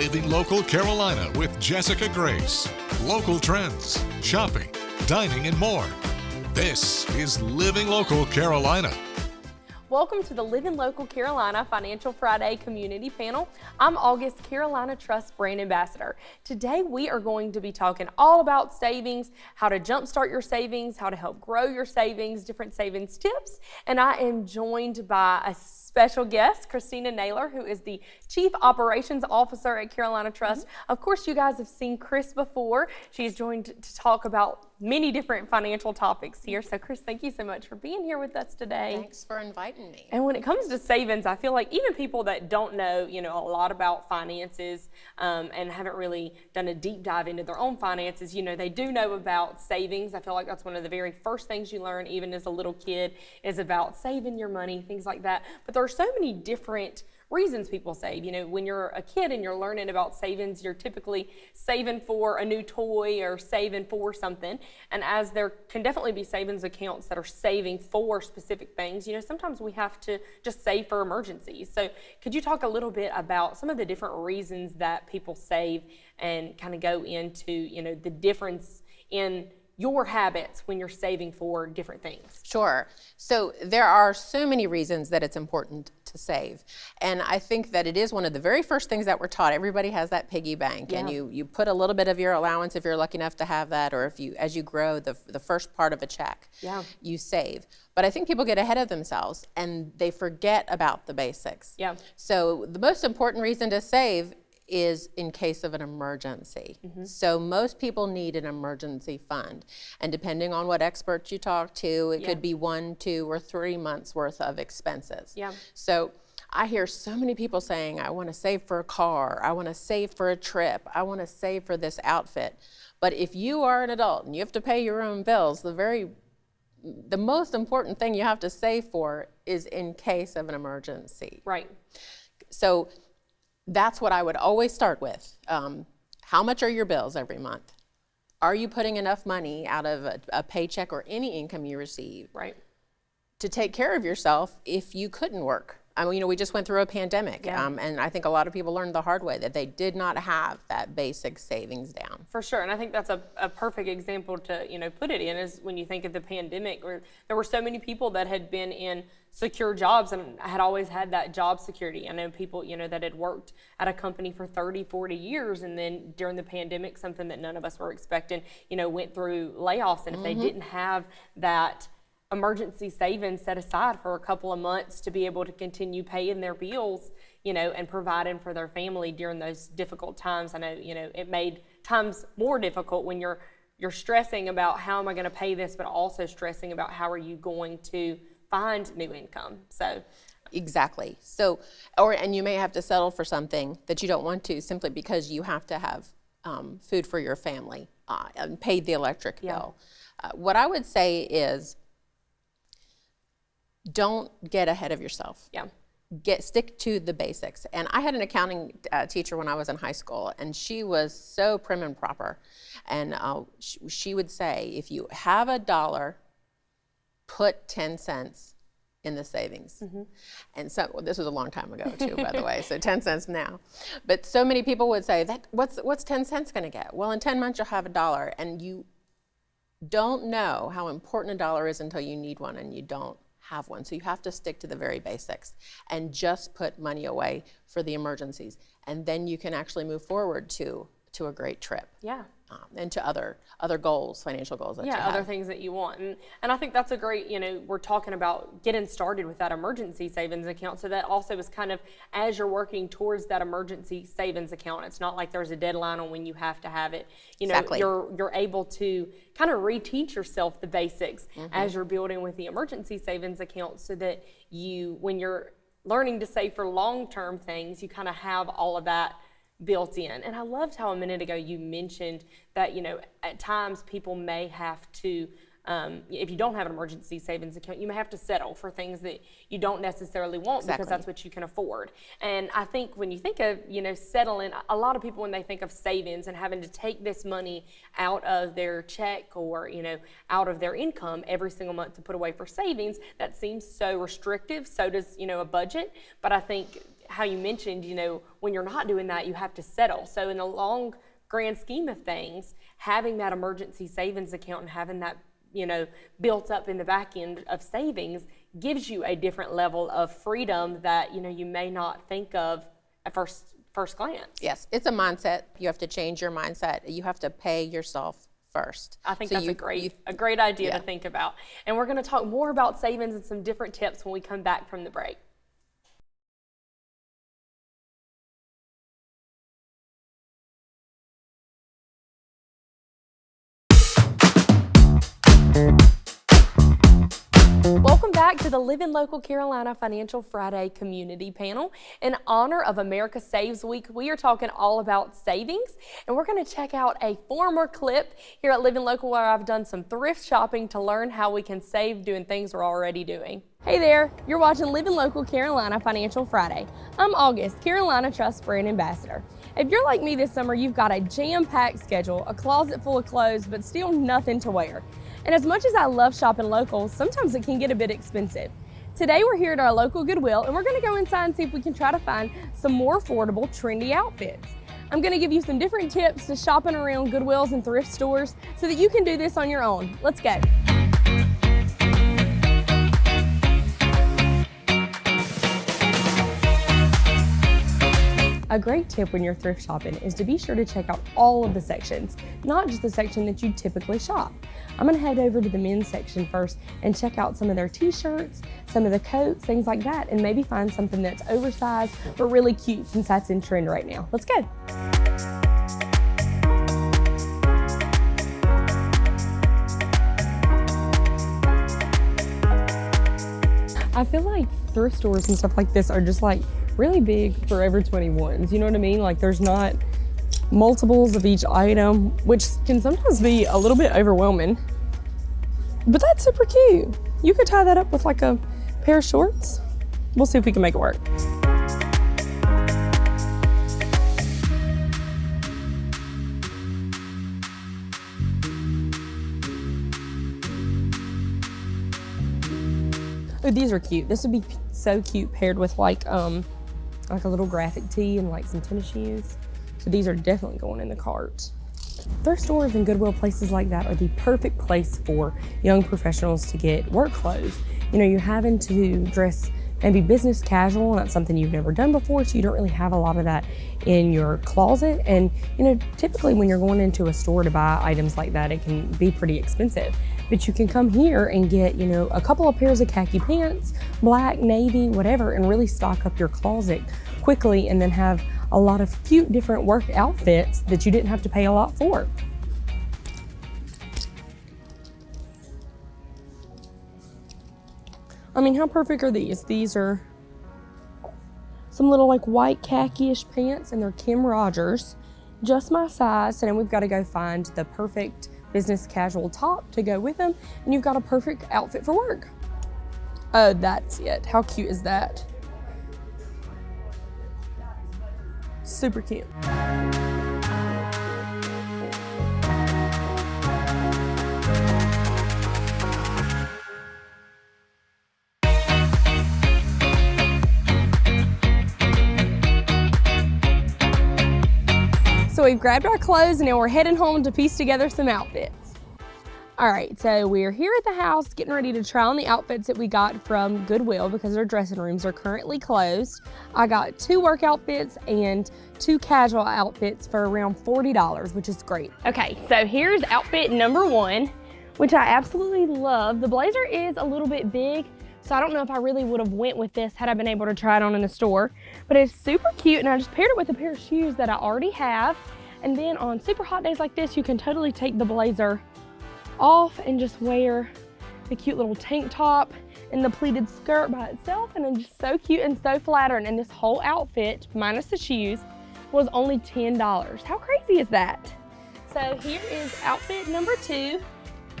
Living Local Carolina with Jessica Grace. Local trends, shopping, dining, and more. This is Living Local Carolina. Welcome to the Living Local Carolina Financial Friday Community Panel. I'm August, Carolina Trust Brand Ambassador. Today we are going to be talking all about savings, how to jumpstart your savings, how to help grow your savings, different savings tips. And I am joined by a special guest, Christina Naylor, who is the Chief Operations Officer at Carolina Trust. Of course, you guys have seen Chris before. She's joined to talk about many different financial topics here. So Chris, thank you so much for being here with us today. Thanks for inviting me. And when it comes to savings, I feel like even people that don't know, a lot about finances and haven't really done a deep dive into their own finances, they do know about savings. I feel like that's one of the very first things you learn, even as a little kid, is about saving your money, things like that. But there are so many different reasons people save. When you're a kid and you're learning about savings, you're typically saving for a new toy or saving for something. And as there can definitely be savings accounts that are saving for specific things, sometimes we have to just save for emergencies. So could you talk a little bit about some of the different reasons that people save and kind of go into, the difference in your habits when you're saving for different things? Sure. So there are so many reasons that it's important to save. And I think that it is one of the very first things that we're taught. Everybody has that piggy bank, and you put a little bit of your allowance if you're lucky enough to have that, or if you, as you grow the first part of a check, you save. But I think people get ahead of themselves and they forget about the basics. So the most important reason to save is in case of an emergency. So most people need an emergency fund. And depending on what experts you talk to, it could be 1, 2, or 3 months worth of expenses. So I hear so many people saying, I want to save for a car, I want to save for a trip, I want to save for this outfit. But if you are an adult and you have to pay your own bills, the most important thing you have to save for is in case of an emergency. So that's what I would always start with. How much are your bills every month? Are you putting enough money out of a paycheck or any income you receive to take care of yourself if you couldn't work? I mean, we just went through a pandemic, and I think a lot of people learned the hard way that they did not have that basic savings down. For sure, and I think that's a perfect example to put it in is when you think of the pandemic, where there were so many people that had been in secure jobs and had always had that job security. I know people that had worked at a company for 30, 40 years, and then during the pandemic, something that none of us were expecting, went through layoffs, and if they didn't have that emergency savings set aside for a couple of months to be able to continue paying their bills, and providing for their family during those difficult times. I know, it made times more difficult when you're stressing about how am I going to pay this, but also stressing about how are you going to find new income. So exactly. So, and you may have to settle for something that you don't want to simply because you have to have food for your family and paid the electric bill. What I would say is, don't get ahead of yourself. Stick to the basics. And I had an accounting teacher when I was in high school, and she was so prim and proper. And she would say, if you have $1, put 10 cents in the savings. And so, this was a long time ago too, by the way, so 10 cents now. But so many people would say, what's 10 cents gonna get? Well, in 10 months you'll have $1, and you don't know how important $1 is until you need one and you don't have one. So you have to stick to the very basics and just put money away for the emergencies. And then you can actually move forward to a great trip. And to other goals, financial goals that you have. Other things that you want. And I think that's a great, we're talking about getting started with that emergency savings account. So that also is kind of, as you're working towards that emergency savings account, it's not like there's a deadline on when you have to have it. You're able to kind of reteach yourself the basics as you're building with the emergency savings account, so that when you're learning to save for long-term things, you kind of have all of that built in. And I loved how a minute ago you mentioned that, at times people may have to, if you don't have an emergency savings account, you may have to settle for things that you don't necessarily want because that's what you can afford. And I think when you think of, settling, a lot of people, when they think of savings and having to take this money out of their check or, out of their income every single month to put away for savings, that seems so restrictive. So does, a budget. But I think how you mentioned, you know, when you're not doing that, you have to settle. So in the long grand scheme of things, having that emergency savings account and having that, you know, built up in the back end of savings gives you a different level of freedom that, you know, you may not think of at first glance. Yes, it's a mindset. You have to change your mindset. You have to pay yourself first. I think that's a great idea to think about. And we're going to talk more about savings and some different tips when we come back from the break. Welcome back to the Living Local Carolina Financial Friday Community Panel. In honor of America Saves Week, we are talking all about savings, and we're going to check out a former clip here at Living Local where I've done some thrift shopping to learn how we can save doing things we're already doing. Hey there, you're watching Living Local Carolina Financial Friday. I'm August, Carolina Trust Brand Ambassador. If you're like me this summer, you've got a jam-packed schedule, a closet full of clothes, but still nothing to wear. And as much as I love shopping local, sometimes it can get a bit expensive. Today we're here at our local Goodwill and we're gonna go inside and see if we can try to find some more affordable, trendy outfits. I'm gonna give you some different tips to shopping around Goodwills and thrift stores so that you can do this on your own. Let's go. A great tip when you're thrift shopping is to be sure to check out all of the sections, not just the section that you typically shop. I'm gonna head over to the men's section first and check out some of their t-shirts, some of the coats, things like that, and maybe find something that's oversized but really cute since that's in trend right now. Let's go. I feel like thrift stores and stuff like this are just like really big Forever 21s, you know what I mean? Like there's not multiples of each item, which can sometimes be a little bit overwhelming. But that's super cute. You could tie that up with like a pair of shorts. We'll see if we can make it work. Oh, these are cute. This would be so cute paired with like a little graphic tee and like some tennis shoes. So these are definitely going in the cart. Thrift stores and Goodwill, places like that, are the perfect place for young professionals to get work clothes. You know, you're having to dress maybe business casual, and that's something you've never done before, so you don't really have a lot of that in your closet. And, you know, typically when you're going into a store to buy items like that, it can be pretty expensive. But you can come here and get, you know, a couple of pairs of khaki pants, black, navy, whatever, and really stock up your closet quickly and then have a lot of cute different work outfits that you didn't have to pay a lot for. I mean, how perfect are these? These are some little like white khaki-ish pants, and they're Kim Rogers, just my size. And then we've got to go find the perfect business casual top to go with them, and you've got a perfect outfit for work. Oh, that's it. How cute is that? Super cute. So we've grabbed our clothes and now we're heading home to piece together some outfits. All right, so we're here at the house getting ready to try on the outfits that we got from Goodwill because our dressing rooms are currently closed. I got 2 work outfits and 2 casual outfits for around $40, which is great. Okay, so here's outfit number 1, which I absolutely love. The blazer is a little bit big, so I don't know if I really would have went with this had I been able to try it on in the store, but it's super cute, and I just paired it with a pair of shoes that I already have. And then on super hot days like this, you can totally take the blazer off and just wear the cute little tank top and the pleated skirt by itself, and it's just so cute and so flattering. And this whole outfit, minus the shoes, was only $10. How crazy is that? So here is outfit number 2.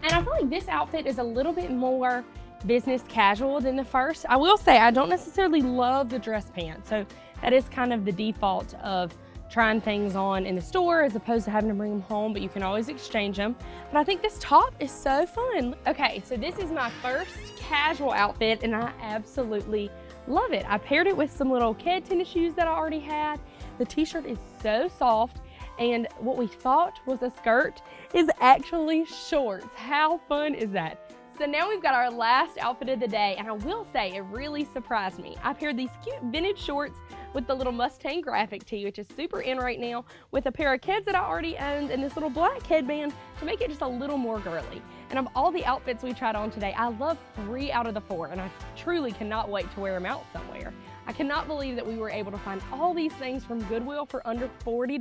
And I feel like this outfit is a little bit more business casual than the first. I will say I don't necessarily love the dress pants, so that is kind of the default of trying things on in the store as opposed to having to bring them home, but you can always exchange them. But I think this top is so fun. Okay, so this is my first casual outfit and I absolutely Love it. I paired it with some little kid tennis shoes that I already had. The t-shirt is so soft, and what we thought was a skirt is actually shorts. How fun is that? So now we've got our last outfit of the day, and I will say it really surprised me. I paired these cute vintage shorts with the little Mustang graphic tee, which is super in right now, with a pair of Keds that I already owned and this little black headband to make it just a little more girly. And of all the outfits we tried on today, I love 3 out of the 4, and I truly cannot wait to wear them out somewhere. I cannot believe that we were able to find all these things from Goodwill for under $40.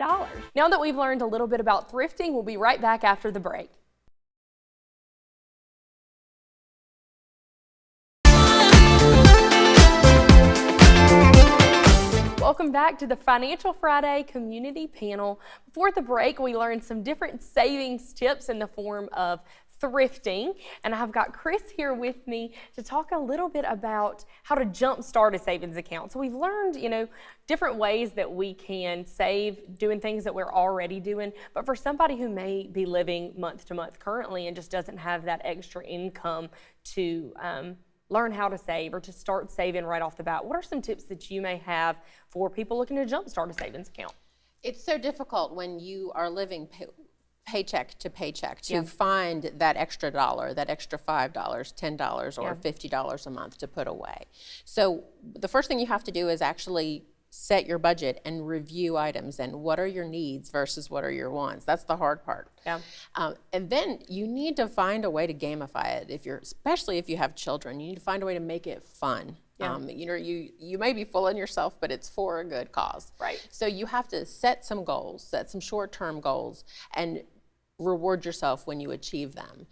Now that we've learned a little bit about thrifting, we'll be right back after the break. Welcome back to the Financial Friday Community Panel. Before the break, we learned some different savings tips in the form of thrifting, and I've got Chris here with me to talk a little bit about how to jumpstart a savings account. So we've learned, different ways that we can save doing things that we're already doing, but for somebody who may be living month to month currently and just doesn't have that extra income to learn how to save or to start saving right off the bat, what are some tips that you may have for people looking to jumpstart a savings account? It's so difficult when you are living paycheck to paycheck to find that extra dollar, that extra $5, $10, or $50 a month to put away. So the first thing you have to do is actually set your budget and review items and what are your needs versus what are your wants. That's the hard part. And then you need to find a way to gamify it. Especially if you have children, you need to find a way to make it fun. You may be fooling yourself, but it's for a good cause. Right. So you have to set some goals, set some short-term goals, and reward yourself when you achieve them.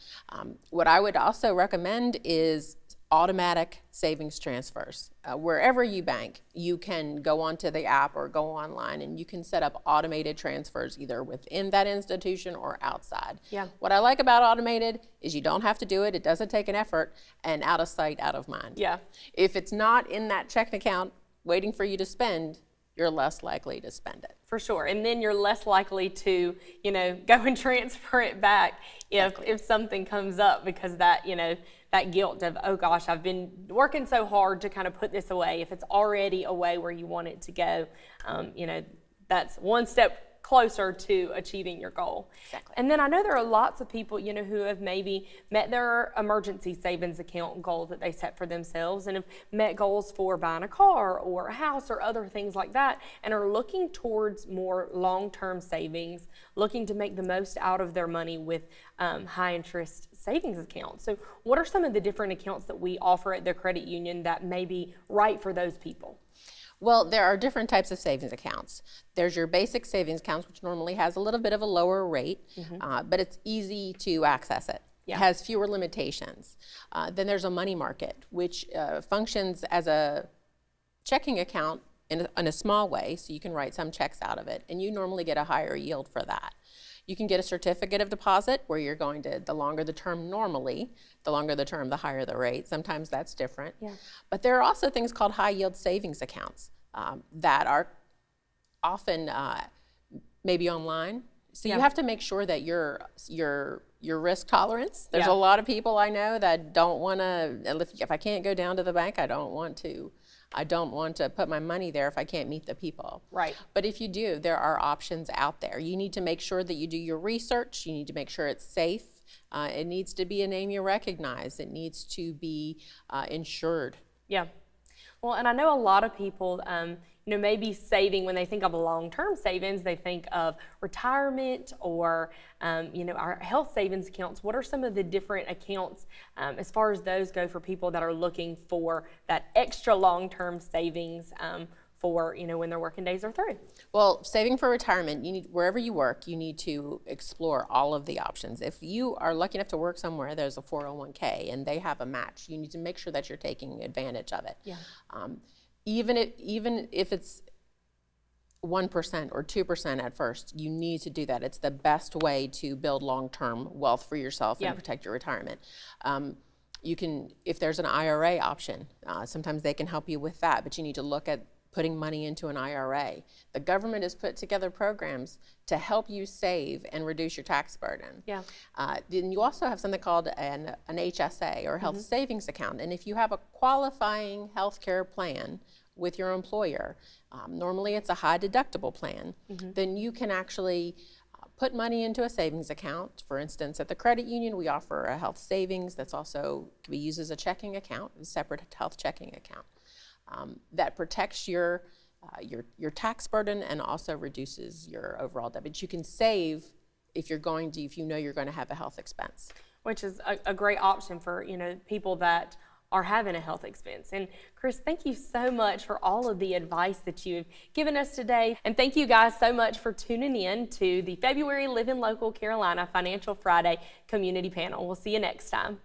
What I would also recommend is automatic savings transfers. Wherever you bank, you can go onto the app or go online and you can set up automated transfers either within that institution or outside. What I like about automated is you don't have to do it, it doesn't take an effort, and out of sight, out of mind. If it's not in that checking account waiting for you to spend, you're less likely to spend it. For sure, and then you're less likely to, go and transfer it back if something comes up, because that, that guilt of, oh gosh, I've been working so hard to kind of put this away. If it's already away where you want it to go, that's one step closer to achieving your goal. Exactly. And then I know there are lots of people, who have maybe met their emergency savings account goal that they set for themselves and have met goals for buying a car or a house or other things like that, and are looking towards more long-term savings, looking to make the most out of their money with high interest savings accounts. So what are some of the different accounts that we offer at the credit union that may be right for those people? Well, there are different types of savings accounts. There's your basic savings accounts, which normally has a little bit of a lower rate, but it's easy to access it. It has fewer limitations. Then there's a money market, which functions as a checking account in a small way, so you can write some checks out of it, and you normally get a higher yield for that. You can get a certificate of deposit where you're going to, the longer the term normally, the longer the term, the higher the rate. Sometimes that's different. But there are also things called high yield savings accounts that are often maybe online. So you have to make sure that your risk tolerance, there's a lot of people I know that don't want to, if I can't go down to the bank, I don't want to put my money there if I can't meet the people. Right. But if you do, there are options out there. You need to make sure that you do your research. You need to make sure it's safe. It needs to be a name you recognize. It needs to be insured. Well, and I know a lot of people, maybe saving, when they think of long-term savings, they think of retirement or, our health savings accounts. What are some of the different accounts as far as those go for people that are looking for that extra long-term savings for, when their working days are through? Well, saving for retirement, wherever you work, you need to explore all of the options. If you are lucky enough to work somewhere, there's a 401k and they have a match. You need to make sure that you're taking advantage of it. Even if it's 1% or 2% at first, you need to do that. It's the best way to build long-term wealth for yourself and protect your retirement. You can, if there's an IRA option, sometimes they can help you with that, but you need to look at putting money into an IRA. The government has put together programs to help you save and reduce your tax burden. Yeah. Then you also have something called an HSA, or health savings account. And if you have a qualifying health care plan with your employer, normally it's a high deductible plan, then you can actually put money into a savings account. For instance, at the credit union, we offer a health savings that's also can be used as a checking account, a separate health checking account. That protects your tax burden and also reduces your overall debt. But you can save if you know you're going to have a health expense. Which is a great option for, people that are having a health expense. And Chris, thank you so much for all of the advice that you've given us today. And thank you guys so much for tuning in to the February Living Local Carolina Financial Friday Community Panel. We'll see you next time.